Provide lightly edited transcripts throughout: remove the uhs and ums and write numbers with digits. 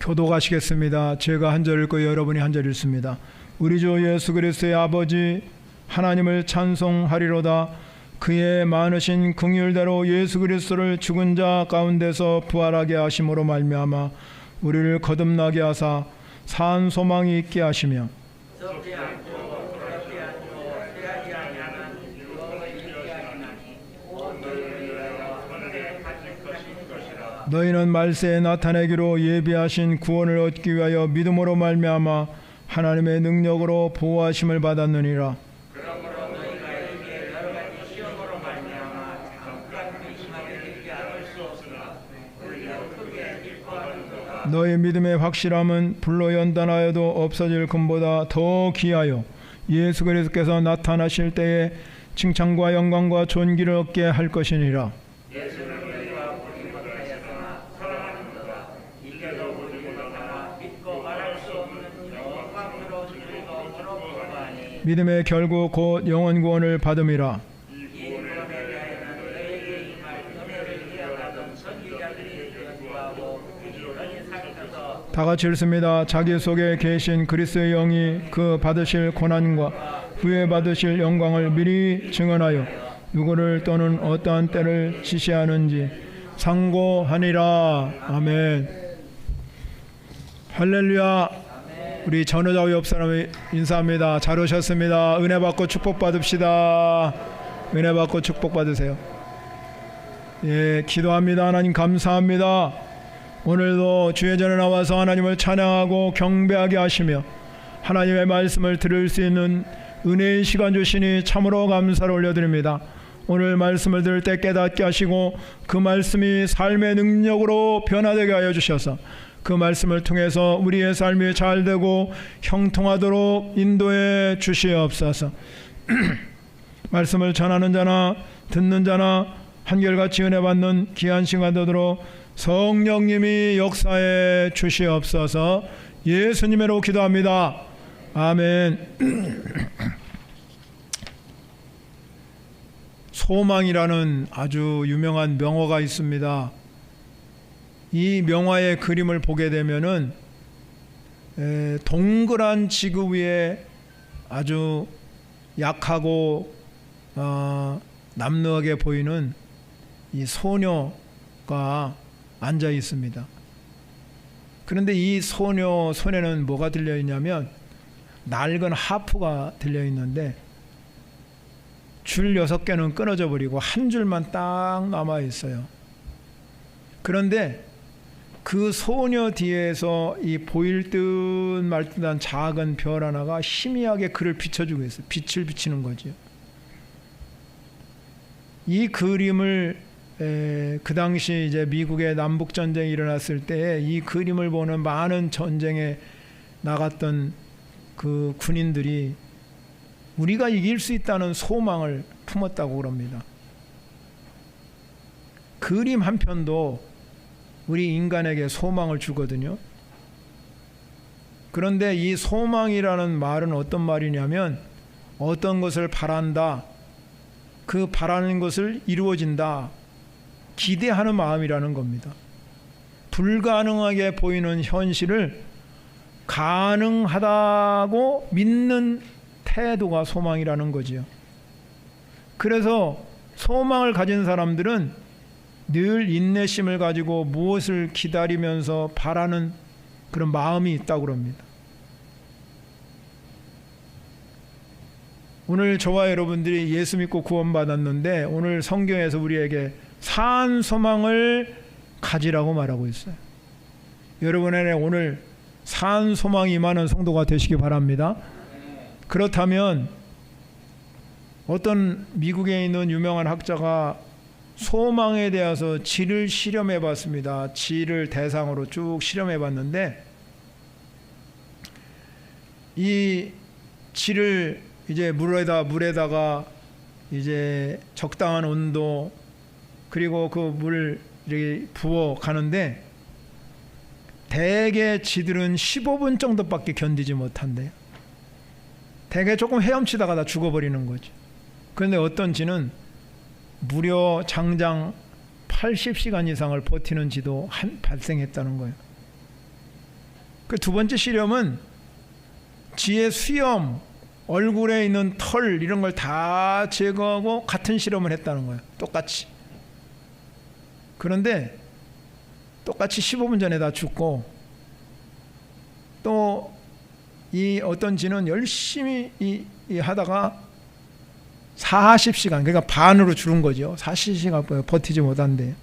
교독하시겠습니다. 제가 한 절 읽고 여러분이 한 절 읽습니다. 우리 주 예수 그리스도의 아버지 하나님을 찬송하리로다. 그의 많으신 긍휼대로 예수 그리스도를 죽은 자 가운데서 부활하게 하심으로 말미암아 우리를 거듭나게 하사 산 소망이 있게 하시며 너희는 말세에 나타내기로 예비하신 구원을 얻기 위하여 믿음으로 말미암아 하나님의 능력으로 보호하심을 받았느니라. 너희 믿음의 확실함은 불로 연단하여도 없어질 금보다 더 귀하여 예수 그리스도께서 나타나실 때에 칭찬과 영광과 존귀를 얻게 할 것이니라. 믿음의 결국 곧 영원 구원을 받음이라. 다 같이 읽습니다. 자기 속에 계신 그리스도의 영이 그 받으실 고난과 후에 받으실 영광을 미리 증언하여 누구를 또는 어떠한 때를 지시하는지 상고하니라. 아멘. 할렐루야. 우리 전우자우 옆 사람이 인사합니다. 잘 오셨습니다. 은혜 받고 축복 받읍시다. 은혜 받고 축복 받으세요. 예, 기도합니다. 하나님 감사합니다. 오늘도 주의 전에 나와서 하나님을 찬양하고 경배하게 하시며 하나님의 말씀을 들을 수 있는 은혜의 시간 주시니 참으로 감사를 올려드립니다. 오늘 말씀을 들을 때 깨닫게 하시고 그 말씀이 삶의 능력으로 변화되게 하여 주셔서 그 말씀을 통해서 우리의 삶이 잘되고 형통하도록 인도해 주시옵소서. 말씀을 전하는 자나 듣는 자나 한결같이 은혜 받는 귀한 시간 되도록 성령님이 역사해 주시옵소서. 예수님으로 기도합니다. 아멘. 소망이라는 아주 유명한 명어가 있습니다. 이 명화의 그림을 보게 되면은 동그란 지구 위에 아주 약하고 남루하게 보이는 이 소녀가 앉아 있습니다. 그런데 이 소녀 손에는 뭐가 들려 있냐면 낡은 하프가 들려 있는데 줄 6개는 끊어져 버리고 한 줄만 딱 남아 있어요. 그런데 그 소녀 뒤에서 이 보일 듯 말 듯한 작은 별 하나가 희미하게 그를 비춰주고 있어요. 빛을 비치는 거죠. 이 그림을 그 당시 이제 미국의 남북 전쟁이 일어났을 때 이 그림을 보는 많은 전쟁에 나갔던 그 군인들이 우리가 이길 수 있다는 소망을 품었다고 그럽니다. 그림 한 편도 우리 인간에게 소망을 주거든요. 그런데 이 소망이라는 말은 어떤 말이냐면 어떤 것을 바란다, 그 바라는 것을 이루어진다, 기대하는 마음이라는 겁니다. 불가능하게 보이는 현실을 가능하다고 믿는 태도가 소망이라는 거지요. 그래서 소망을 가진 사람들은 늘 인내심을 가지고 무엇을 기다리면서 바라는 그런 마음이 있다고 합니다. 오늘 저와 여러분들이 예수 믿고 구원받았는데 오늘 성경에서 우리에게 산 소망을 가지라고 말하고 있어요. 여러분에게 오늘 산 소망이 임하는 성도가 되시기 바랍니다. 그렇다면 어떤 미국에 있는 유명한 학자가 소망에 대해서 질을 실험해 봤습니다. 질을 대상으로 쭉 실험해 봤는데 이 질을 이제 물에다가 이제 적당한 온도 그리고 그 물을 이렇게 부어 가는데 대개 쥐들은 15분 정도밖에 견디지 못한대요. 대개 조금 헤엄치다가 다 죽어버리는 거죠. 그런데 어떤 쥐는 무려 장장 80시간 이상을 버티는 쥐도 발생했다는 거예요. 그 두 번째 시험은 지의 수염, 얼굴에 있는 털 이런 걸 다 제거하고 같은 실험을 했다는 거예요. 똑같이. 그런데 똑같이 15분 전에 다 죽고, 또 이 어떤 쥐는 열심히 하다가 40시간, 그러니까 반으로 줄은 거죠. 40시간 버티지 못한대.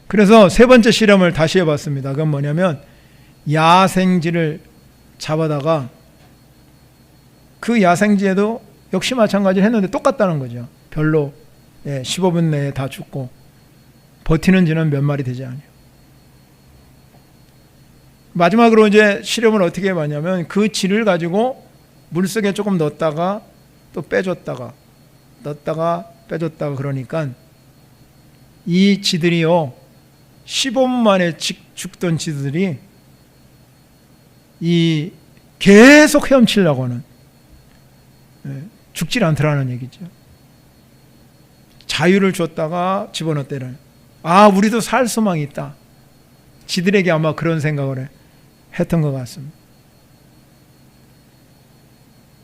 그래서 세 번째 실험을 다시 해봤습니다. 그건 뭐냐면 야생쥐를 잡아다가 그 야생쥐에도 역시 마찬가지로 했는데 똑같다는 거죠. 별로 15분 내에 다 죽고 버티는 쥐는 몇 마리 되지 않아요. 마지막으로 이제 실험을 어떻게 해봤냐면 그 쥐를 가지고 물속에 조금 넣었다가 또 빼줬다가 넣었다가 빼줬다가, 그러니까 이 쥐들이요 15분 만에 죽던 쥐들이 이 계속 헤엄치려고는 죽질 않더라는 얘기죠. 자유를 줬다가 집어넣었대요. 아, 우리도 살 소망이 있다. 쥐들에게 아마 그런 생각을 했던 것 같습니다.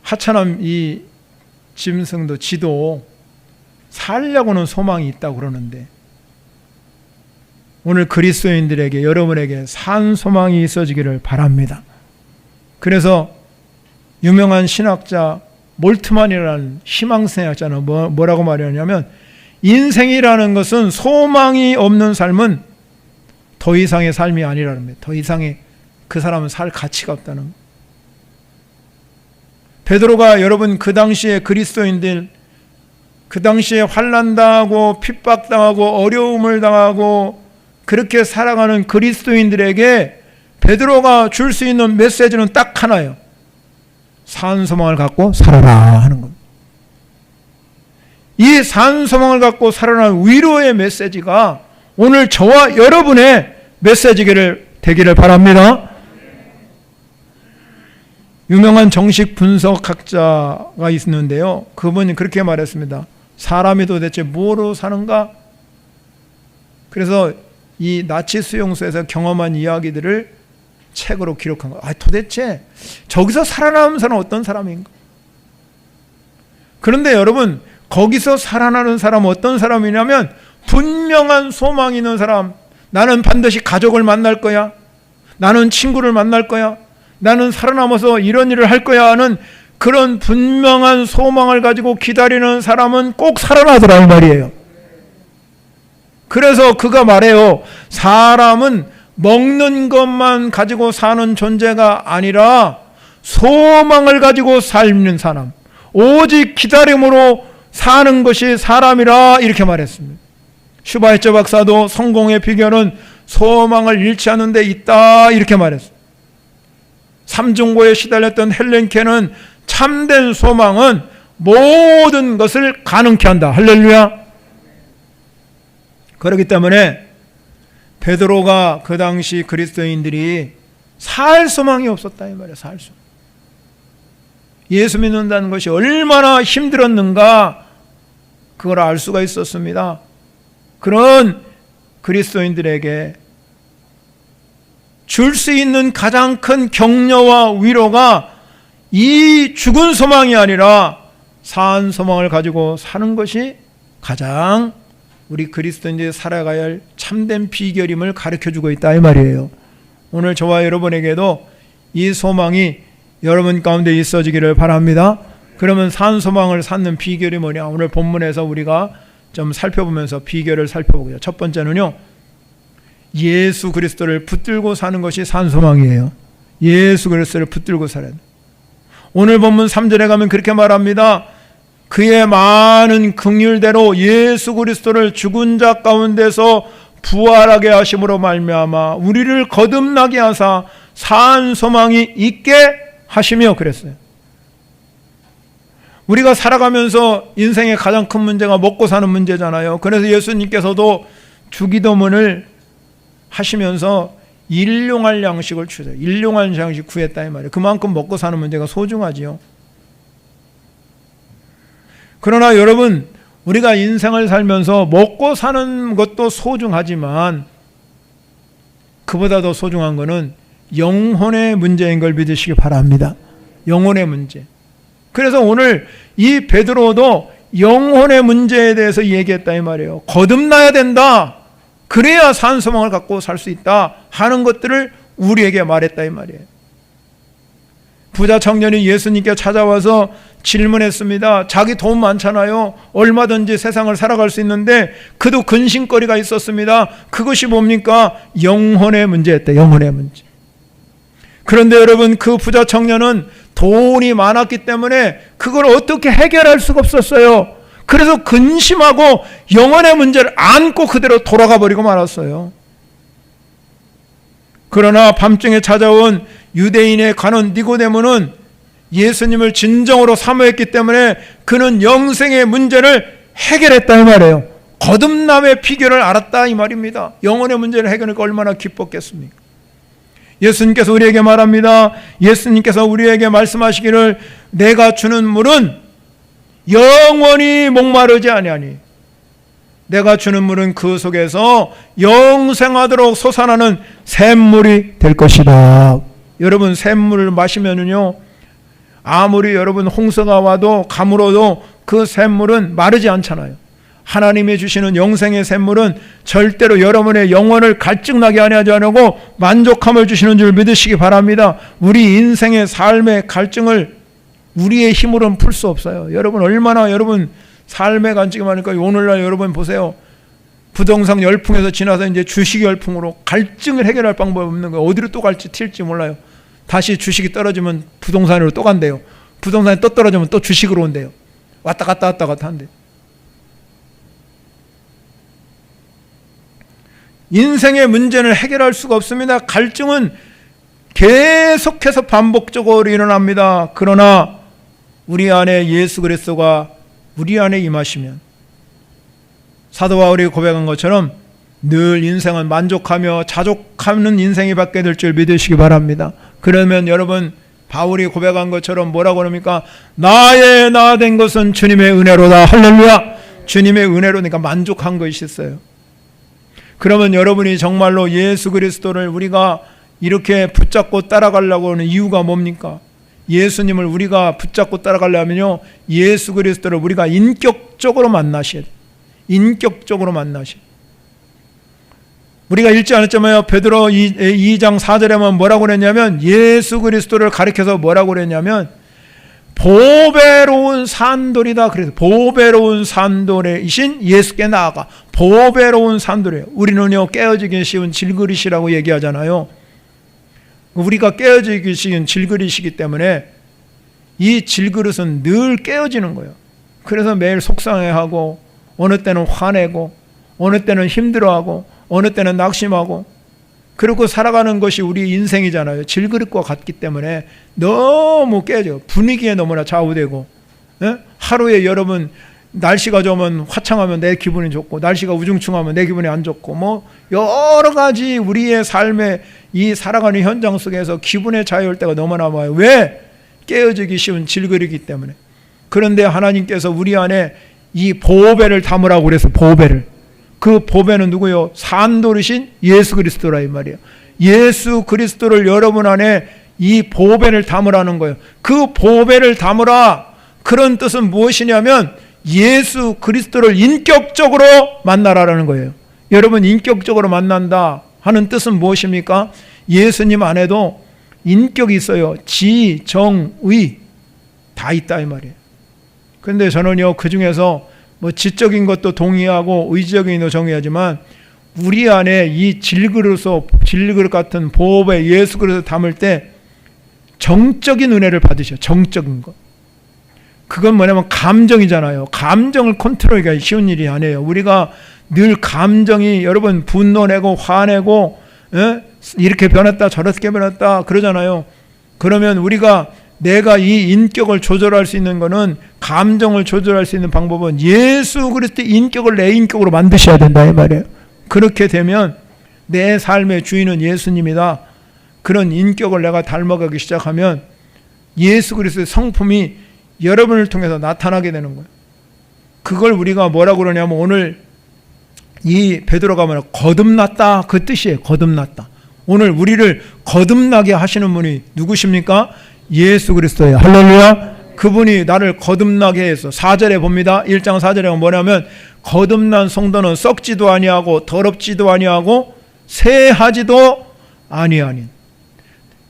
하찮은 이 짐승도 쥐도 살려고는 소망이 있다고 그러는데, 오늘 그리스도인들에게, 여러분에게 산 소망이 있어지기를 바랍니다. 그래서 유명한 신학자 몰트만이라는 희망생학자는 뭐라고 말하냐면, 인생이라는 것은 소망이 없는 삶은 더 이상의 삶이 아니라는 거예요. 더 이상의 그 사람은 살 가치가 없다는 거예요. 베드로가 여러분 그 당시에 그리스도인들, 그 당시에 환난당하고 핍박당하고 어려움을 당하고 그렇게 살아가는 그리스도인들에게 베드로가 줄 수 있는 메시지는 딱 하나예요. 산 소망을 갖고 살아라 하는 겁니다. 이 산 소망을 갖고 살아나는 위로의 메시지가 오늘 저와 여러분의 메시지를 되기를 바랍니다. 유명한 정식 분석학자가 있는데요, 그분이 그렇게 말했습니다. 사람이 도대체 뭐로 사는가? 그래서 이 나치 수용소에서 경험한 이야기들을 책으로 기록한 거예요. 도대체 저기서 살아남은 사람은 어떤 사람인가? 그런데 여러분, 거기서 살아나는 사람은 어떤 사람이냐면 분명한 소망이 있는 사람. 나는 반드시 가족을 만날 거야. 나는 친구를 만날 거야. 나는 살아남아서 이런 일을 할 거야 하는 그런 분명한 소망을 가지고 기다리는 사람은 꼭 살아나더라 이 말이에요. 그래서 그가 말해요. 사람은 먹는 것만 가지고 사는 존재가 아니라 소망을 가지고 살는 사람, 오직 기다림으로 사는 것이 사람이라, 이렇게 말했습니다. 슈바이처 박사도 성공의 비결은 소망을 잃지 않는 데 있다, 이렇게 말했습니다. 삼중고에 시달렸던 헬렌 켈은 참된 소망은 모든 것을 가능케 한다. 할렐루야. 그렇기 때문에 베드로가 그 당시 그리스도인들이 살 소망이 없었다 이 말이에요. 살 소망. 예수 믿는다는 것이 얼마나 힘들었는가 그걸 알 수가 있었습니다. 그런 그리스도인들에게 줄 수 있는 가장 큰 격려와 위로가 이 죽은 소망이 아니라 산 소망을 가지고 사는 것이 가장 우리 그리스도인들이 살아가야 할 참된 비결임을 가르쳐주고 있다 이 말이에요. 오늘 저와 여러분에게도 이 소망이 여러분 가운데 있어지기를 바랍니다. 그러면 산 소망을 찾는 비결이 뭐냐? 오늘 본문에서 우리가 좀 살펴보면서 비결을 살펴보고요. 첫 번째는요, 예수 그리스도를 붙들고 사는 것이 산 소망이에요. 예수 그리스도를 붙들고 살아야 돼요. 오늘 본문 3절에 가면 그렇게 말합니다. 그의 많은 긍휼대로 예수 그리스도를 죽은 자 가운데서 부활하게 하심으로 말미암아 우리를 거듭나게 하사 산 소망이 있게 하시며, 그랬어요. 우리가 살아가면서 인생의 가장 큰 문제가 먹고 사는 문제잖아요. 그래서 예수님께서도 주기도문을 하시면서 일용할 양식을 주세요. 일용할 양식 구했다 이 말이에요. 그만큼 먹고 사는 문제가 소중하지요. 그러나 여러분, 우리가 인생을 살면서 먹고 사는 것도 소중하지만 그보다 더 소중한 것은 영혼의 문제인 걸 믿으시기 바랍니다. 영혼의 문제. 그래서 오늘 이 베드로도 영혼의 문제에 대해서 얘기했다 이 말이에요. 거듭나야 된다. 그래야 산소망을 갖고 살 수 있다 하는 것들을 우리에게 말했다 이 말이에요. 부자 청년이 예수님께 찾아와서 질문했습니다. 자기 돈 많잖아요. 얼마든지 세상을 살아갈 수 있는데 그도 근심거리가 있었습니다. 그것이 뭡니까? 영혼의 문제였대. 영혼의 문제. 그런데 여러분, 그 부자 청년은 돈이 많았기 때문에 그걸 어떻게 해결할 수가 없었어요. 그래서 근심하고 영혼의 문제를 안고 그대로 돌아가 버리고 말았어요. 그러나 밤중에 찾아온 유대인의 관원 니고데모는 예수님을 진정으로 사모했기 때문에 그는 영생의 문제를 해결했다 이 말이에요. 거듭남의 비결을 알았다 이 말입니다. 영혼의 문제를 해결하니까 얼마나 기뻤겠습니까? 예수님께서 우리에게 말합니다. 예수님께서 우리에게 말씀하시기를 내가 주는 물은 영원히 목마르지 아니하니 내가 주는 물은 그 속에서 영생하도록 솟아나는 샘물이 될 것이다. 여러분, 샘물을 마시면은요, 아무리 여러분 홍수가 와도 가물어도 그 샘물은 마르지 않잖아요. 하나님이 주시는 영생의 샘물은 절대로 여러분의 영혼을 갈증나게 하지 않고 만족함을 주시는 줄 믿으시기 바랍니다. 우리 인생의 삶의 갈증을 우리의 힘으로는 풀 수 없어요. 여러분, 얼마나 여러분 삶의 갈증이 많으니까 오늘날 여러분 보세요. 부동산 열풍에서 지나서 이제 주식 열풍으로 갈증을 해결할 방법이 없는 거예요. 어디로 또 갈지 튈지 몰라요. 다시 주식이 떨어지면 부동산으로 또 간대요. 부동산이 또 떨어지면 또 주식으로 온대요. 왔다 갔다 한대요. 인생의 문제는 해결할 수가 없습니다. 갈증은 계속해서 반복적으로 일어납니다. 그러나 우리 안에 예수 그리스도가 우리 안에 임하시면 사도 바울이 고백한 것처럼 늘 인생은 만족하며 자족하는 인생이 받게 될 줄 믿으시기 바랍니다. 그러면 여러분, 바울이 고백한 것처럼 뭐라고 합니까? 나의 나 된 것은 주님의 은혜로다. 할렐루야. 주님의 은혜로니까 만족한 것이 있어요. 그러면 여러분이 정말로 예수 그리스도를 우리가 이렇게 붙잡고 따라가려고 하는 이유가 뭡니까? 예수님을 우리가 붙잡고 따라가려면요, 예수 그리스도를 우리가 인격적으로 만나셔야 돼요. 인격적으로 만나셔야 돼요. 우리가 읽지 않았잖아요. 베드로 2장 4절에만 뭐라고 그랬냐면, 예수 그리스도를 가리켜서 뭐라고 그랬냐면 보배로운 산돌이다. 그래서 보배로운 산돌이신 예수께 나아가. 보배로운 산돌이에요. 우리는요, 깨어지기 쉬운 질그릇이라고 얘기하잖아요. 우리가 깨어지기 쉬운 질그릇이기 때문에 이 질그릇은 늘 깨어지는 거예요. 그래서 매일 속상해하고, 어느 때는 화내고, 어느 때는 힘들어하고, 어느 때는 낙심하고, 그리고 살아가는 것이 우리 인생이잖아요. 질그릇과 같기 때문에 너무 깨져. 분위기에 너무나 좌우되고, 하루에 여러분 날씨가 좋으면 화창하면 내 기분이 좋고, 날씨가 우중충하면 내 기분이 안 좋고, 뭐 여러 가지 우리의 삶의 이 살아가는 현장 속에서 기분의 자유일 때가 너무나 많아요. 왜? 깨어지기 쉬운 질그릇이기 때문에. 그런데 하나님께서 우리 안에 이 보배를 담으라고 그래서 보배를. 그 보배는 누구요? 산돌이신 예수 그리스도라 이 말이에요. 예수 그리스도를 여러분 안에 이 보배를 담으라는 거예요. 그 보배를 담으라. 그런 뜻은 무엇이냐면 예수 그리스도를 인격적으로 만나라라는 거예요. 여러분, 인격적으로 만난다 하는 뜻은 무엇입니까? 예수님 안에도 인격이 있어요. 지, 정, 의 다 있다 이 말이에요. 그런데 저는요, 그 중에서 뭐 지적인 것도 동의하고 의지적인 것도 정의하지만 우리 안에 이 질그릇 같은 보배 예수 그리스도 담을 때 정적인 은혜를 받으셔. 정적인 것. 그건 뭐냐면 감정이잖아요. 감정을 컨트롤하기가 쉬운 일이 아니에요. 우리가 늘 감정이 여러분 분노내고 화내고 이렇게 변했다 저렇게 변했다 그러잖아요. 그러면 우리가 내가 이 인격을 조절할 수 있는 것은, 감정을 조절할 수 있는 방법은 예수 그리스도의 인격을 내 인격으로 만드셔야 된다 이 말이에요. 그렇게 되면 내 삶의 주인은 예수님이다. 그런 인격을 내가 닮아가기 시작하면 예수 그리스도의 성품이 여러분을 통해서 나타나게 되는 거예요. 그걸 우리가 뭐라고 그러냐면 오늘 이 베드로가 뭐냐, 거듭났다 그 뜻이에요. 거듭났다. 오늘 우리를 거듭나게 하시는 분이 누구십니까? 예수 그리스도예요. 할렐루야. 그분이 나를 거듭나게 해서 4절에 봅니다. 1장 4절에 뭐냐면 거듭난 성도는 썩지도 아니하고 더럽지도 아니하고 새하지도 아니하니.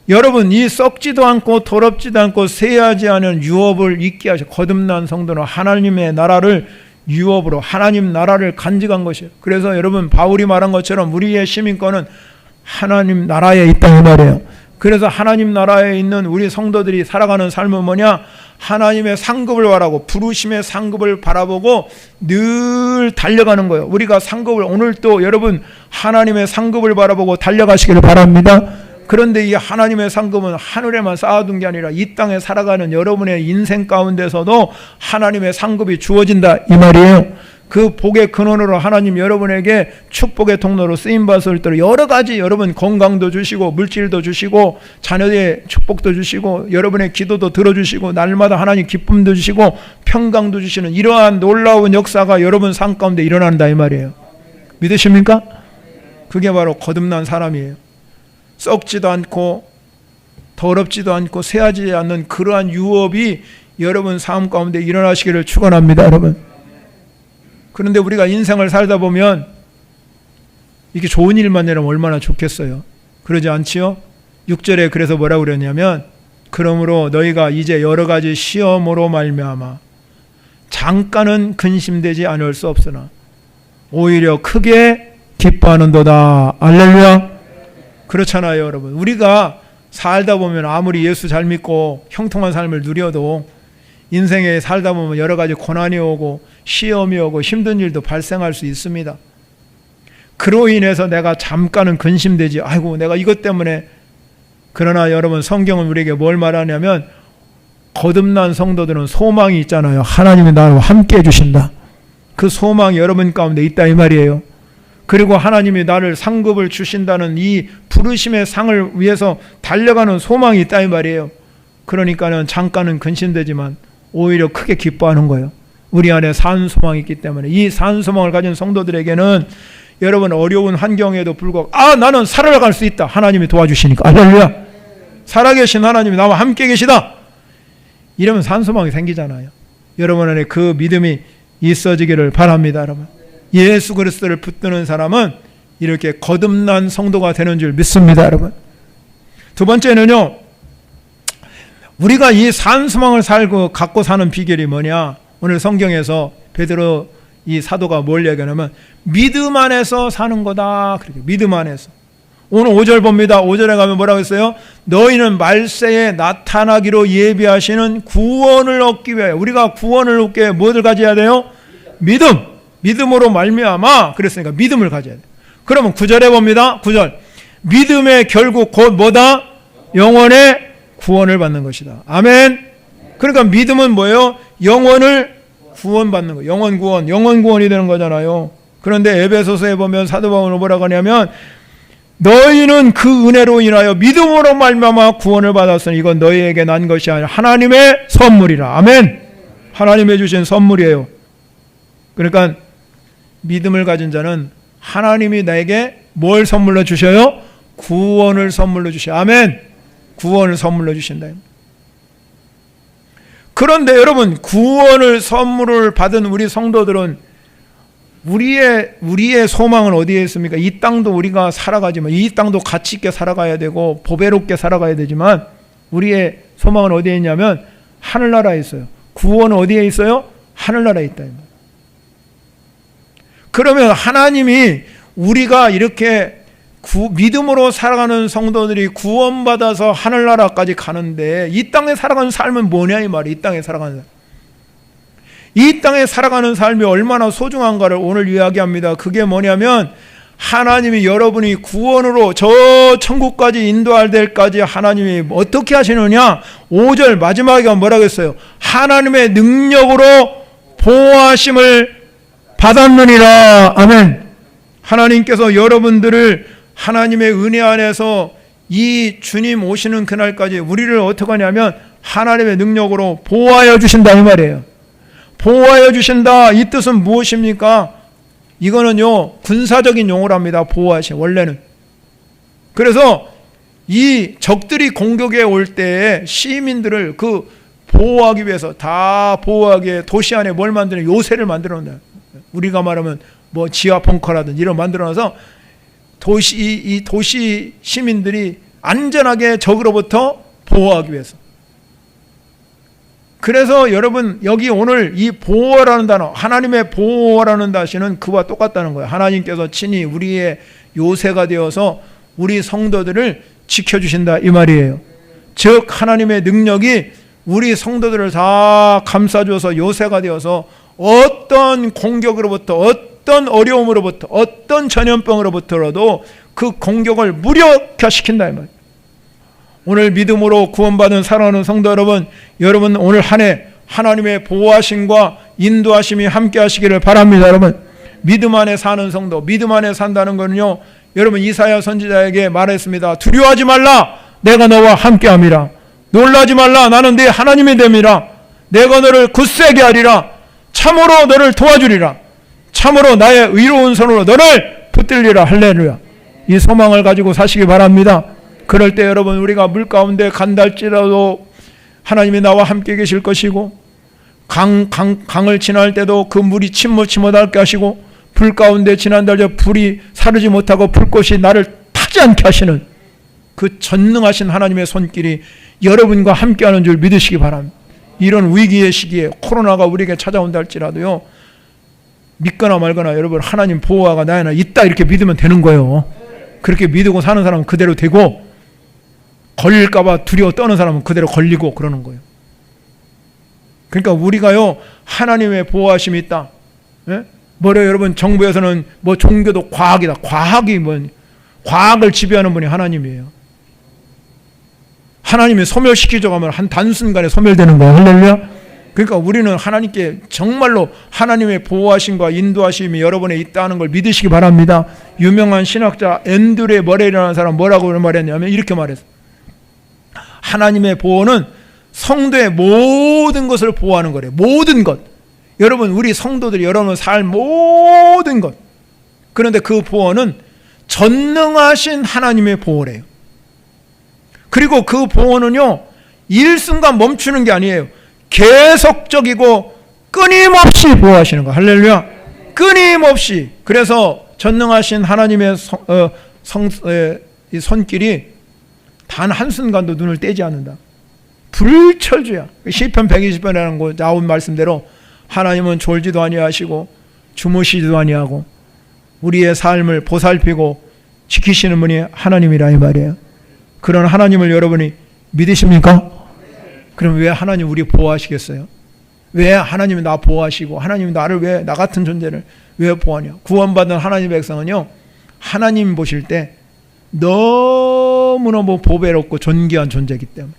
여러분, 이 썩지도 않고 더럽지도 않고 새하지 않은 유업을 잊게 하셔. 거듭난 성도는 하나님의 나라를 유업으로 하나님 나라를 간직한 것이에요. 그래서 여러분, 바울이 말한 것처럼 우리의 시민권은 하나님 나라에 있다 이 말이에요. 그래서 하나님 나라에 있는 우리 성도들이 살아가는 삶은 뭐냐? 하나님의 상급을 바라고 부르심의 상급을 바라보고 늘 달려가는 거예요. 우리가 상급을, 오늘 또 여러분 하나님의 상급을 바라보고 달려가시기를 바랍니다. 그런데 이 하나님의 상급은 하늘에만 쌓아둔 게 아니라 이 땅에 살아가는 여러분의 인생 가운데서도 하나님의 상급이 주어진다 이 말이에요. 그 복의 근원으로 하나님 여러분에게 축복의 통로로 쓰임받을 때로 여러 가지, 여러분 건강도 주시고 물질도 주시고 자녀의 축복도 주시고 여러분의 기도도 들어주시고 날마다 하나님 기쁨도 주시고 평강도 주시는 이러한 놀라운 역사가 여러분 삶 가운데 일어난다 이 말이에요. 믿으십니까? 그게 바로 거듭난 사람이에요. 썩지도 않고 더럽지도 않고 새하지 않는 그러한 유업이 여러분 삶 가운데 일어나시기를 축원합니다, 여러분. 그런데 우리가 인생을 살다 보면 이게 좋은 일만 내면 얼마나 좋겠어요. 그러지 않지요? 6절에 그래서 뭐라고 그랬냐면 그러므로 너희가 이제 여러 가지 시험으로 말미암아 잠깐은 근심되지 않을 수 없으나 오히려 크게 기뻐하는도다. 할렐루야. 그렇잖아요, 여러분. 우리가 살다 보면 아무리 예수 잘 믿고 형통한 삶을 누려도 인생에 살다 보면 여러 가지 고난이 오고 시험이 오고 힘든 일도 발생할 수 있습니다. 그로 인해서 내가 잠깐은 근심되지. 아이고 내가 이것 때문에. 그러나 여러분, 성경은 우리에게 뭘 말하냐면 거듭난 성도들은 소망이 있잖아요. 하나님이 나와 함께 해주신다. 그 소망이 여러분 가운데 있다 이 말이에요. 그리고 하나님이 나를 상급을 주신다는 이 부르심의 상을 위해서 달려가는 소망이 있다 이 말이에요. 그러니까는 잠깐은 근심되지만 오히려 크게 기뻐하는 거예요. 우리 안에 산 소망이 있기 때문에. 이 산 소망을 가진 성도들에게는 여러분 어려운 환경에도 불구하고 나는 살아갈 수 있다. 하나님이 도와주시니까. 할렐루야. 살아계신 하나님이 나와 함께 계시다. 이러면 산 소망이 생기잖아요. 여러분 안에 그 믿음이 있어지기를 바랍니다, 여러분. 예수 그리스도를 붙드는 사람은 이렇게 거듭난 성도가 되는 줄 믿습니다, 여러분. 두 번째는요, 우리가 이 산소망을 살고 갖고 사는 비결이 뭐냐? 오늘 성경에서 베드로 이 사도가 뭘 얘기하냐면 믿음 안에서 사는 거다. 그렇게 믿음 안에서. 오늘 5절 봅니다. 5절에 가면 뭐라고 했어요? 너희는 말세에 나타나기로 예비하시는 구원을 얻기 위해. 우리가 구원을 얻기 위해 뭐를 가져야 돼요? 믿음. 믿음으로 말미암아. 그랬으니까 믿음을 가져야 돼요. 그러면 9절에 봅니다. 9절. 믿음의 결국 곧 뭐다? 영원의 구원을 받는 것이다. 아멘. 그러니까 믿음은 뭐예요? 영원을 구원받는 거예요. 영원 구원이 되는 거잖아요. 그런데 에베소서에 보면 사도 바울은 뭐라고 하냐면 너희는 그 은혜로 인하여 믿음으로 말미암아 구원을 받았으니 이건 너희에게 난 것이 아니라 하나님의 선물이라. 아멘. 하나님이 주신 선물이에요. 그러니까 믿음을 가진 자는 하나님이 나에게 뭘 선물로 주셔요? 구원을 선물로 주셔요. 아멘. 구원을 선물로 주신다. 그런데 여러분, 구원을 선물을 받은 우리 성도들은 우리의 소망은 어디에 있습니까? 이 땅도 우리가 살아가지만 이 땅도 가치 있게 살아가야 되고 보배롭게 살아가야 되지만 우리의 소망은 어디에 있냐면 하늘나라에 있어요. 구원은 어디에 있어요? 하늘나라에 있다. 그러면 하나님이 우리가 이렇게 믿음으로 살아가는 성도들이 구원받아서 하늘나라까지 가는데 이 땅에 살아가는 삶은 뭐냐 이 말이에요. 이 땅에 살아가는 삶. 이 땅에 살아가는 삶이 얼마나 소중한가를 오늘 이야기합니다. 그게 뭐냐면 하나님이 여러분이 구원으로 저 천국까지 인도할 때까지 하나님이 어떻게 하시느냐. 5절 마지막에 뭐라고 했어요? 하나님의 능력으로 보호하심을 받았느니라. 아멘. 하나님께서 여러분들을 하나님의 은혜 안에서 이 주님 오시는 그날까지 우리를 어떻게 하냐면 하나님의 능력으로 보호하여 주신다 이 말이에요. 보호하여 주신다. 이 뜻은 무엇입니까? 이거는요 군사적인 용어랍니다. 보호하신 원래는 그래서 이 적들이 공격해 올 때에 시민들을 그 보호하기 위해서 다 보호하기 위해 도시 안에 뭘 만드는 요새를 만들어 놓는다. 우리가 말하면 뭐 지하 벙커라든지 이런 만들어 놔서 이 도시 시민들이 안전하게 적으로부터 보호하기 위해서. 그래서 여러분 여기 오늘 이 보호라는 단어, 하나님의 보호라는 단어는 그와 똑같다는 거예요. 하나님께서 친히 우리의 요새가 되어서 우리 성도들을 지켜주신다 이 말이에요. 즉 하나님의 능력이 우리 성도들을 다 감싸줘서 요새가 되어서 어떤 공격으로부터, 어떤 어려움으로부터, 어떤 전염병으로부터라도 그 공격을 무력화시킨다 이 말이에요. 오늘 믿음으로 구원받은 사랑하는 성도 여러분, 여러분 오늘 한 해 하나님의 보호하심과 인도하심이 함께 하시기를 바랍니다. 여러분 믿음 안에 사는 성도, 믿음 안에 산다는 것은요, 여러분 이사야 선지자에게 말했습니다. 두려워하지 말라, 내가 너와 함께함이라. 놀라지 말라, 나는 네 하나님이 됨이라. 내가 너를 굳세게 하리라. 참으로 너를 도와주리라. 참으로 나의 의로운 손으로 너를 붙들리라. 할렐루야. 이 소망을 가지고 사시기 바랍니다. 그럴 때 여러분 우리가 물 가운데 간다 할지라도 하나님이 나와 함께 계실 것이고, 강을 지날 때도 그 물이 침몰치 못하게 하시고, 불 가운데 지난다 할지라도 불이 사르지 못하고 불꽃이 나를 타지 않게 하시는 그 전능하신 하나님의 손길이 여러분과 함께하는 줄 믿으시기 바랍니다. 이런 위기의 시기에 코로나가 우리에게 찾아온다 할지라도요, 믿거나 말거나 여러분 하나님 보호가 나에나 있다 이렇게 믿으면 되는 거예요. 그렇게 믿고 사는 사람은 그대로 되고, 걸릴까봐 두려워 떠는 사람은 그대로 걸리고 그러는 거예요. 그러니까 우리가요 하나님의 보호하심이 있다. 예? 뭐래요 여러분? 정부에서는 뭐 종교도 과학이다. 과학이 뭐, 과학을 지배하는 분이 하나님이에요. 하나님이 소멸시키자고 하면 한 단순간에 소멸되는 거예요. 할렐루야. 그러니까 우리는 하나님께 정말로 하나님의 보호하심과 인도하심이 여러분에 있다는 걸 믿으시기 바랍니다. 유명한 신학자 앤드레 머레이라는 사람 뭐라고 말했냐면 이렇게 말했어요. 하나님의 보호는 성도의 모든 것을 보호하는 거래요. 모든 것. 여러분 우리 성도들이 여러분 살 모든 것. 그런데 그 보호는 전능하신 하나님의 보호래요. 그리고 그 보호는요 일순간 멈추는 게 아니에요. 계속적이고 끊임없이 보호하시는 거. 할렐루야. 끊임없이. 그래서 전능하신 하나님의 이 손길이 단 한순간도 눈을 떼지 않는다. 불철주야. 시편 120편이라는 거 나온 말씀대로 하나님은 졸지도 아니하시고 주무시지도 아니하고 우리의 삶을 보살피고 지키시는 분이 하나님이라 이 말이에요. 그런 하나님을 여러분이 믿으십니까? 그럼 왜 하나님 우리 보호하시겠어요? 왜 하나님이 나 보호하시고 하나님이 나를 왜 나 같은 존재를 왜 보호하냐? 구원받은 하나님의 백성은요 하나님 보실 때 너무너무 보배롭고 존귀한 존재이기 때문에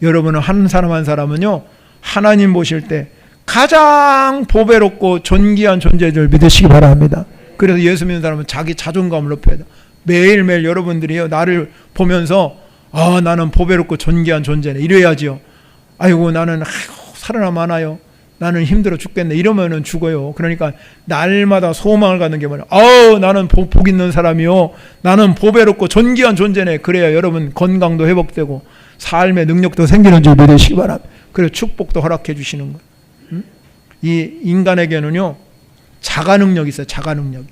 여러분은 한 사람 한 사람은요 하나님 보실 때 가장 보배롭고 존귀한 존재인 줄 믿으시기 바랍니다. 그래서 예수 믿는 사람은 자기 자존감을 높여야 돼요. 매일매일 여러분들이요 나를 보면서 아 나는 보배롭고 존귀한 존재네 이래야지요. 아이고 나는 살아남아나요. 나는 힘들어 죽겠네 이러면은 죽어요. 그러니까 날마다 소망을 갖는 게 뭐냐. 나는 복 있는 사람이요. 나는 보배롭고 존귀한 존재네. 그래야 여러분 건강도 회복되고 삶의 능력도 생기는 줄 믿으시기 바랍니다. 그래서 축복도 허락해 주시는 거예요. 이 인간에게는요 자가 능력이 있어요. 자가 능력이.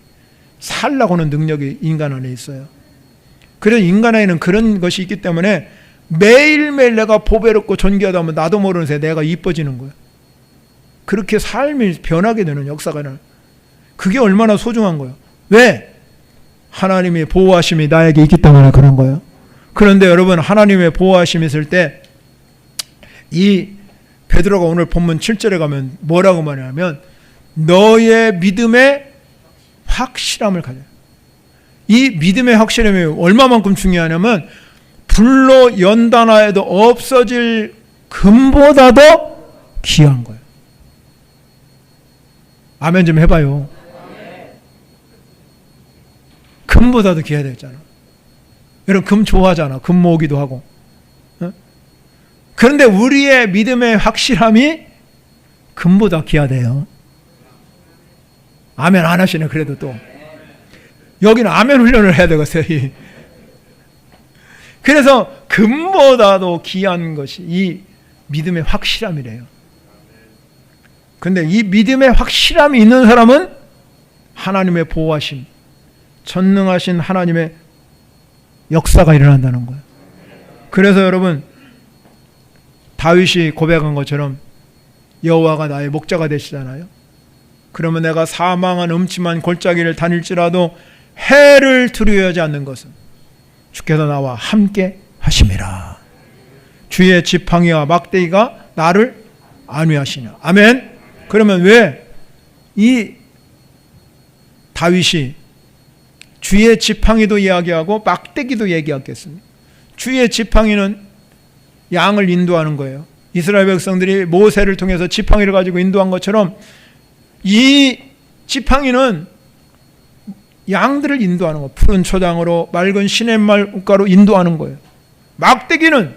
살라고 하는 능력이 인간 안에 있어요. 그래서 인간에게는 그런 것이 있기 때문에 매일매일 내가 보배롭고 존귀하다 하면 나도 모르는 새에 내가 이뻐지는 거예요. 그렇게 삶이 변하게 되는 역사가 나요. 그게 얼마나 소중한 거예요. 왜? 하나님의 보호하심이 나에게 있기 때문에 그런 거예요. 그런데 여러분 하나님의 보호하심이 있을 때 이 베드로가 오늘 본문 7절에 가면 뭐라고 말하냐면 너의 믿음의 확실함을 가져요. 이 믿음의 확실함이 얼마만큼 중요하냐면 불로 연단하여도 없어질 금보다도 귀한 거예요. 아멘 좀 해봐요. 금보다도 귀해야 되잖아. 여러분 금 좋아하잖아. 금 모으기도 하고. 그런데 우리의 믿음의 확실함이 금보다 귀하대요. 아멘 안 하시네. 그래도 또 여기는 아멘 훈련을 해야 되겠어요. 그래서 금보다도 귀한 것이 이 믿음의 확실함이래요. 근데 이 믿음의 확실함이 있는 사람은 하나님의 보호하심, 전능하신 하나님의 역사가 일어난다는 거예요. 그래서 여러분, 다윗이 고백한 것처럼 여호와가 나의 목자가 되시잖아요. 그러면 내가 사망한 음침한 골짜기를 다닐지라도 해를 두려워하지 않는 것은 주께서 나와 함께 하심이라. 주의 지팡이와 막대기가 나를 안위하시냐. 아멘. 그러면 왜 이 다윗이 주의 지팡이도 이야기하고 막대기도 얘기하겠습니까? 주의 지팡이는 양을 인도하는 거예요. 이스라엘 백성들이 모세를 통해서 지팡이를 가지고 인도한 것처럼 이 지팡이는 양들을 인도하는 거예요. 푸른 초장으로 맑은 시냇물가로 인도하는 거예요. 막대기는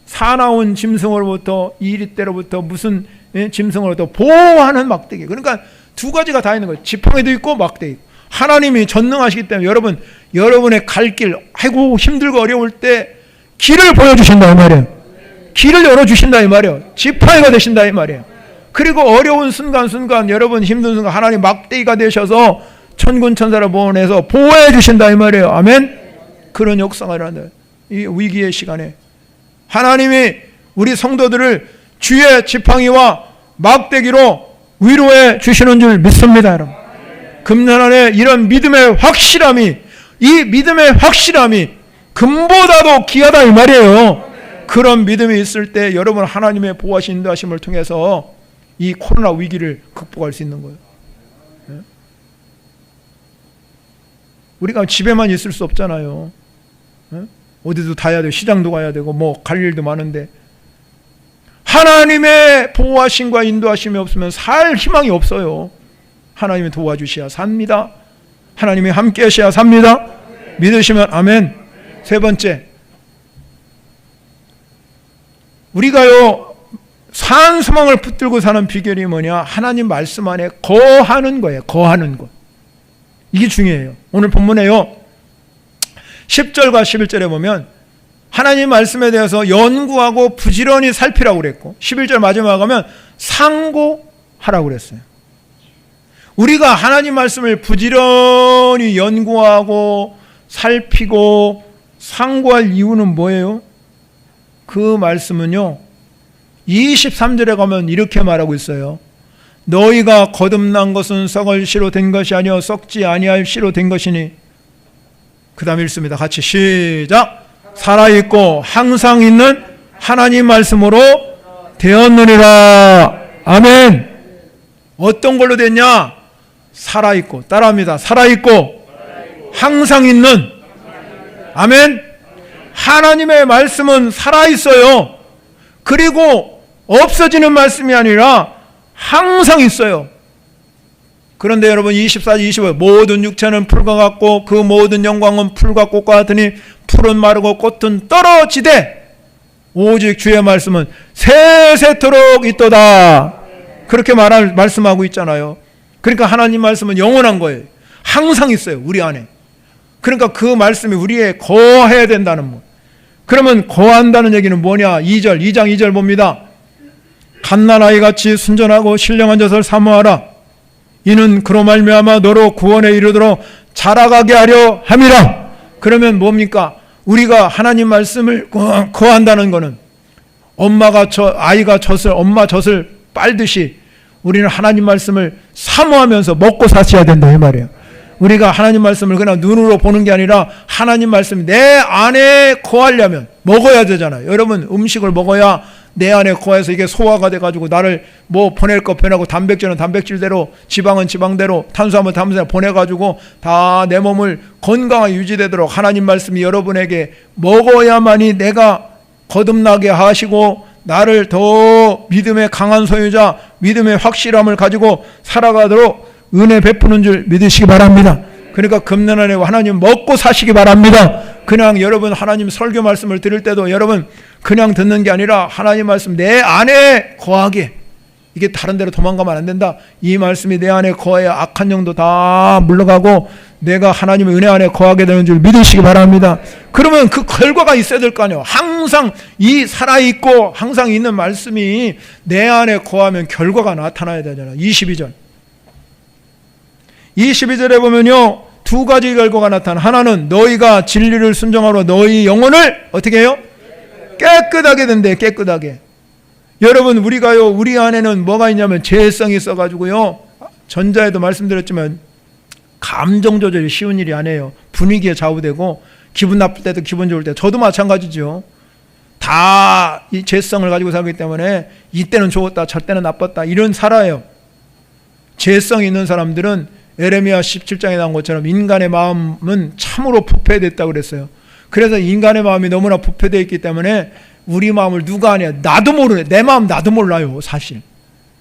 사나운 짐승으로부터 이리떼로부터 무슨 짐승으로부터 보호하는 막대기. 그러니까 두 가지가 다 있는 거예요. 지팡이도 있고 막대기. 하나님이 전능하시기 때문에 여러분의 갈 길, 아이고 힘들고 어려울 때 길을 보여주신다 이 말이에요. 길을 열어주신다 이 말이에요. 지팡이가 되신다 이 말이에요. 그리고 어려운 순간순간, 여러분 힘든 순간 하나님 막대기가 되셔서 천군 천사를 모아내서 보호해 주신다 이 말이에요. 아멘. 그런 역사가 일어난다. 이 위기의 시간에 하나님이 우리 성도들을 주의 지팡이와 막대기로 위로해 주시는 줄 믿습니다. 여러분, 금년 안에 이런 믿음의 확실함이, 이 믿음의 확실함이 금보다도 귀하다 이 말이에요. 그런 믿음이 있을 때 여러분 하나님의 보호하신 인도하심을 통해서 이 코로나 위기를 극복할 수 있는 거예요. 우리가 집에만 있을 수 없잖아요. 어디도 다야 되고 시장도 가야 되고 뭐 갈 일도 많은데 하나님의 보호하심과 인도하심이 없으면 살 희망이 없어요. 하나님이 도와주셔야 삽니다. 하나님이 함께 하셔야 삽니다. 믿으시면 아멘. 세 번째, 우리가요 산소망을 붙들고 사는 비결이 뭐냐? 하나님 말씀 안에 거하는 거예요. 거하는 것. 이게 중요해요. 오늘 본문에요 10절과 11절에 보면 하나님 말씀에 대해서 연구하고 부지런히 살피라고 그랬고 11절 마지막에 가면 상고하라고 그랬어요. 우리가 하나님 말씀을 부지런히 연구하고 살피고 상고할 이유는 뭐예요? 그 말씀은요 23절에 가면 이렇게 말하고 있어요. 너희가 거듭난 것은 썩을 씨로 된 것이 아니요 썩지 아니할 씨로 된 것이니, 그 다음 읽습니다. 같이 시작. 살아있고 항상 있는 하나님 말씀으로 되었느니라. 아멘. 어떤 걸로 됐냐? 살아있고, 따라합니다. 살아있고 항상 있는. 아멘. 하나님의 말씀은 살아있어요. 그리고 없어지는 말씀이 아니라 항상 있어요. 그런데 여러분 24절 25절 모든 육체는 풀과 같고 그 모든 영광은 풀과 꽃과 같으니 풀은 마르고 꽃은 떨어지되 오직 주의 말씀은 세세토록 있도다. 그렇게 말씀하고 있잖아요. 그러니까 하나님 말씀은 영원한 거예요. 항상 있어요. 우리 안에. 그러니까 그 말씀이 우리에 거해야 된다는 것. 그러면 거한다는 얘기는 뭐냐? 2장 2절 봅니다. 갓난아이 같이 순전하고 신령한 젖을 사모하라. 이는 그로 말미암아 너로 구원에 이르도록 자라가게 하려 함이라. 그러면 뭡니까? 우리가 하나님 말씀을 거한다는 것은 아이가 엄마 젖을 빨듯이 우리는 하나님 말씀을 사모하면서 먹고 사셔야 된다 이 말이에요. 우리가 하나님 말씀을 그냥 눈으로 보는 게 아니라 하나님 말씀이 내 안에 거하려면 먹어야 되잖아요. 여러분 음식을 먹어야 내 안에 거해서 이게 소화가 돼가지고 나를 뭐 보낼 거 보내고 단백질은 단백질대로 지방은 지방대로 탄수화물 탄수화물 보내가지고 다 내 몸을 건강하게 유지되도록 하나님 말씀이 여러분에게 먹어야만이 내가 거듭나게 하시고 나를 더 믿음의 강한 소유자, 믿음의 확실함을 가지고 살아가도록 은혜 베푸는 줄 믿으시기 바랍니다. 그러니까 금년 안에 하나님 먹고 사시기 바랍니다. 그냥 여러분 하나님 설교 말씀을 들을 때도 여러분 그냥 듣는 게 아니라 하나님 말씀 내 안에 거하게, 이게 다른 데로 도망가면 안 된다. 이 말씀이 내 안에 거해야 악한 영도 다 물러가고 내가 하나님의 은혜 안에 거하게 되는 줄 믿으시기 바랍니다. 그러면 그 결과가 있어야 될 거 아니에요. 항상 이 살아있고 항상 있는 말씀이 내 안에 거하면 결과가 나타나야 되잖아요. 22절에 보면요, 두 가지 결과가 나타나. 하나는 너희가 진리를 순종하러 너희 영혼을 어떻게 해요? 깨끗하게 된대. 깨끗하게. 여러분, 우리가요, 우리 안에는 뭐가 있냐면 죄성이 있어가지고요, 전자에도 말씀드렸지만 감정 조절이 쉬운 일이 아니에요. 분위기에 좌우되고 기분 나쁠 때도 기분 좋을 때, 저도 마찬가지죠. 다 이 죄성을 가지고 살기 때문에 이때는 좋았다 저때는 나빴다 이런 살아요. 죄성이 있는 사람들은 에레미야 17장에 나온 것처럼 인간의 마음은 참으로 부패됐다고 그랬어요. 그래서 인간의 마음이 너무나 부패되어 있기 때문에 우리 마음을 누가 아냐, 나도 모르네. 내 마음 나도 몰라요. 사실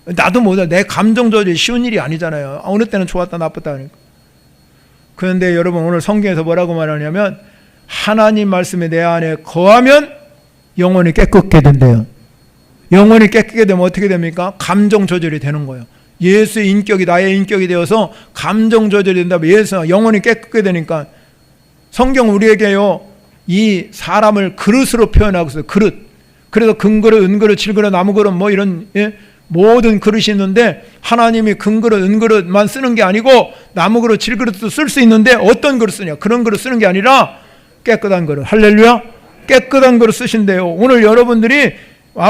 나도 몰라. 내 감정 조절이 쉬운 일이 아니잖아요. 어느 때는 좋았다 나빴다 하니까. 그런데 여러분, 오늘 성경에서 뭐라고 말하냐면 하나님 말씀이 내 안에 거하면 영혼이 깨끗게 된대요. 영혼이 깨끗게 되면 어떻게 됩니까? 감정 조절이 되는 거예요. 예수의 인격이 나의 인격이 되어서 감정 조절이 된다면 예수 영혼이 깨끗게 되니까, 성경 우리에게요, 이 사람을 그릇으로 표현하고 있어요. 그릇. 그래서 금그릇, 은그릇, 질그릇, 나무그릇 뭐 이런 모든 그릇이 있는데, 하나님이 금그릇, 은그릇만 쓰는 게 아니고 나무그릇, 질그릇도 쓸 수 있는데 어떤 그릇 쓰냐? 그런 그릇 쓰는 게 아니라 깨끗한 그릇. 할렐루야. 깨끗한 그릇 쓰신대요. 오늘 여러분들이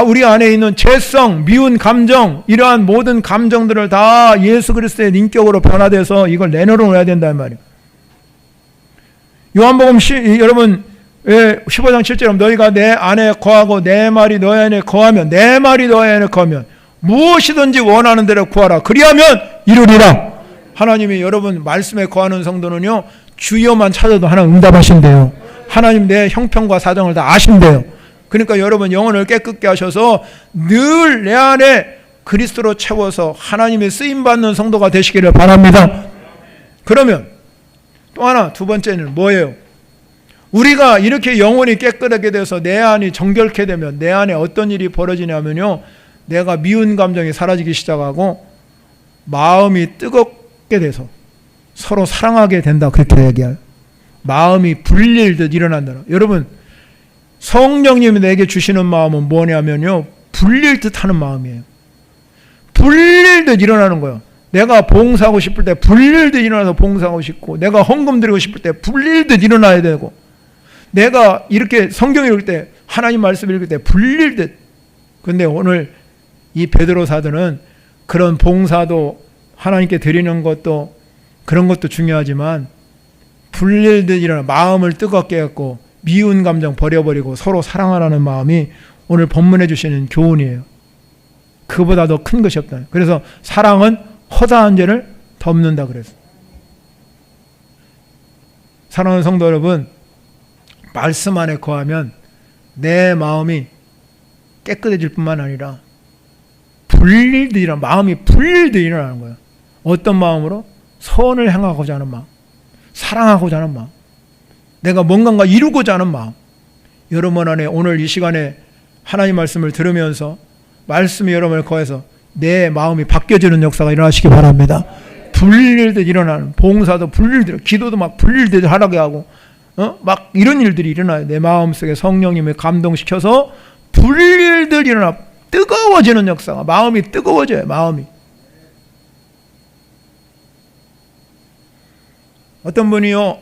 우리 안에 있는 죄성, 미운 감정, 이러한 모든 감정들을 다 예수 그리스도의 인격으로 변화돼서 이걸 내놓아야 된다는 말이에요. 요한복음 여러분 15장 7절에 너희가 내 안에 거하고 내 말이 너희 안에 거하면, 내 말이 너희 안에 거하면 무엇이든지 원하는 대로 구하라. 그리하면 이루리라. 하나님이 여러분 말씀에 거하는 성도는요, 주여만 찾아도 하나님 응답하신대요. 하나님 내 형편과 사정을 다 아신대요. 그러니까 여러분 영혼을 깨끗게 하셔서 늘 내 안에 그리스도로 채워서 하나님의 쓰임받는 성도가 되시기를 바랍니다. 그러면 또 하나, 두 번째는 뭐예요? 우리가 이렇게 영혼이 깨끗하게 돼서 내 안이 정결케 되면 내 안에 어떤 일이 벌어지냐면요, 내가 미운 감정이 사라지기 시작하고 마음이 뜨겁게 돼서 서로 사랑하게 된다, 그렇게 얘기해요. 마음이 불릴 듯 일어난다. 여러분, 성령님이 내게 주시는 마음은 뭐냐면요, 불릴 듯 하는 마음이에요. 불릴 듯 일어나는 거예요. 내가 봉사하고 싶을 때 불릴 듯 일어나서 봉사하고 싶고, 내가 헌금 드리고 싶을 때 불릴 듯 일어나야 되고, 내가 이렇게 성경 읽을 때, 하나님 말씀 읽을 때 불릴 듯. 근데 오늘 이 베드로 사도는 그런 봉사도 하나님께 드리는 것도 그런 것도 중요하지만 불릴 듯 일어나 마음을 뜨겁게 했고 미운 감정 버려버리고 서로 사랑하라는 마음이 오늘 본문해 주시는 교훈이에요. 그보다 더 큰 것이 없다. 그래서 사랑은 허다한 죄를 덮는다 그랬어요. 사랑하는 성도 여러분, 말씀 안에 거하면 내 마음이 깨끗해질 뿐만 아니라 불릴 듯 일어나, 마음이 불릴 듯 일어나는 거예요. 어떤 마음으로? 선을 행하고자 하는 마음, 사랑하고자 하는 마음, 내가 뭔가 이루고자 하는 마음. 여러분 안에 오늘 이 시간에 하나님 말씀을 들으면서 말씀이 여러분을 거해서 내 마음이 바뀌어지는 역사가 일어나시기 바랍니다. 불릴 듯 일어나는, 봉사도 불릴 듯, 기도도 막 불릴 듯 하라게 하고 막 이런 일들이 일어나요. 내 마음속에 성령님이 감동시켜서 불릴 듯 일어나 뜨거워지는 역사가, 마음이 뜨거워져요. 마음이. 어떤 분이요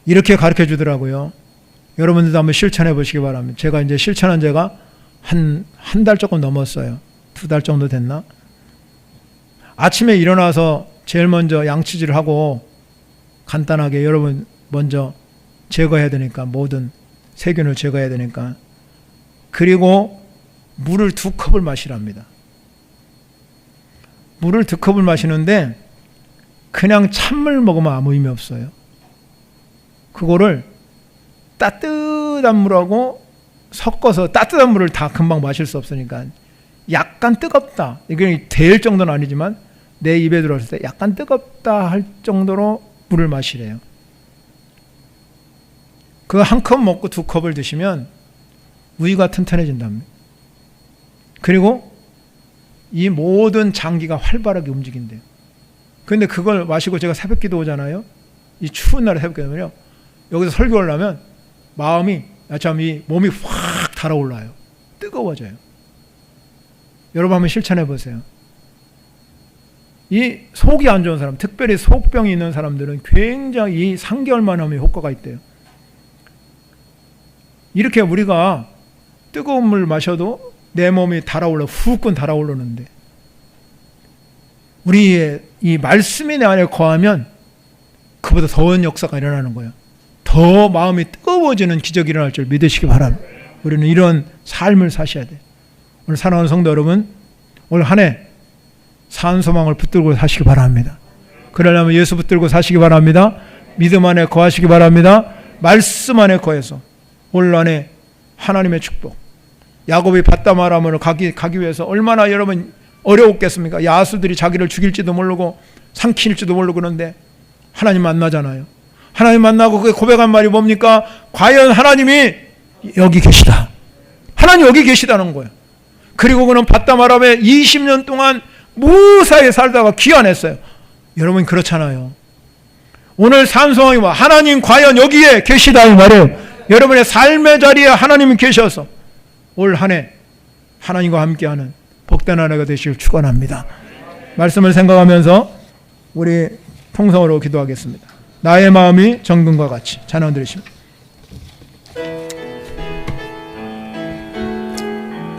이렇게 가르쳐 주더라고요. 여러분들도 한번 실천해 보시기 바랍니다. 제가 이제 실천한 지가 한 달 조금 넘었어요. 2달 정도 됐나? 아침에 일어나서 제일 먼저 양치질을 하고 간단하게 여러분 먼저 제거해야 되니까, 모든 세균을 제거해야 되니까, 그리고 물을 2컵을 마시랍니다. 물을 2컵을 마시는데 그냥 찬물 먹으면 아무 의미 없어요. 그거를 따뜻한 물하고 섞어서, 따뜻한 물을 다 금방 마실 수 없으니까 약간 뜨겁다, 이게 될 정도는 아니지만 내 입에 들어왔을 때 약간 뜨겁다 할 정도로 물을 마시래요. 그 한 컵 먹고 2컵을 드시면 위가 튼튼해진답니다. 그리고 이 모든 장기가 활발하게 움직인대요. 근데 그걸 마시고 제가 새벽 기도 오잖아요. 이 추운 날에 새벽 기도면요. 여기서 설교를 하면 마음이, 참 이 몸이 확 달아올라요. 뜨거워져요. 여러분 한번 실천해 보세요. 이 속이 안 좋은 사람, 특별히 속병이 있는 사람들은 굉장히 3개월만 하면 효과가 있대요. 이렇게 우리가 뜨거운 물 마셔도 내 몸이 달아올라, 후끈 달아오르는데, 우리의 이 말씀이 내 안에 거하면 그보다 더한 역사가 일어나는 거예요. 더 마음이 뜨거워지는 기적이 일어날 줄 믿으시기 바랍니다. 우리는 이런 삶을 사셔야 돼요. 오늘 사랑하는 성도 여러분, 올 한 해 산소망을 붙들고 사시기 바랍니다. 그러려면 예수 붙들고 사시기 바랍니다. 믿음 안에 거하시기 바랍니다. 말씀 안에 거해서 올 한 해 하나님의 축복, 야곱이 바담 아람으로 가기 위해서 얼마나 여러분 어려웠겠습니까? 야수들이 자기를 죽일지도 모르고 삼킬지도 모르고 그런데 하나님 만나잖아요. 하나님 만나고 그게 고백한 말이 뭡니까? 과연 하나님이 여기 계시다. 하나님 여기 계시다는 거예요. 그리고 그는 바담 아람에 20년 동안 무사히 살다가 귀환했어요. 여러분 그렇잖아요. 오늘 산소왕이 뭐 하나님 과연 여기에 계시다 이 말이에요. 여러분의 삶의 자리에 하나님이 계셔서 올 한 해 하나님과 함께하는 복된 한 해가 되시길 축원합니다. 말씀을 생각하면서 우리 통성으로 기도하겠습니다. 나의 마음이 정금과 같이 찬양 드리십니다.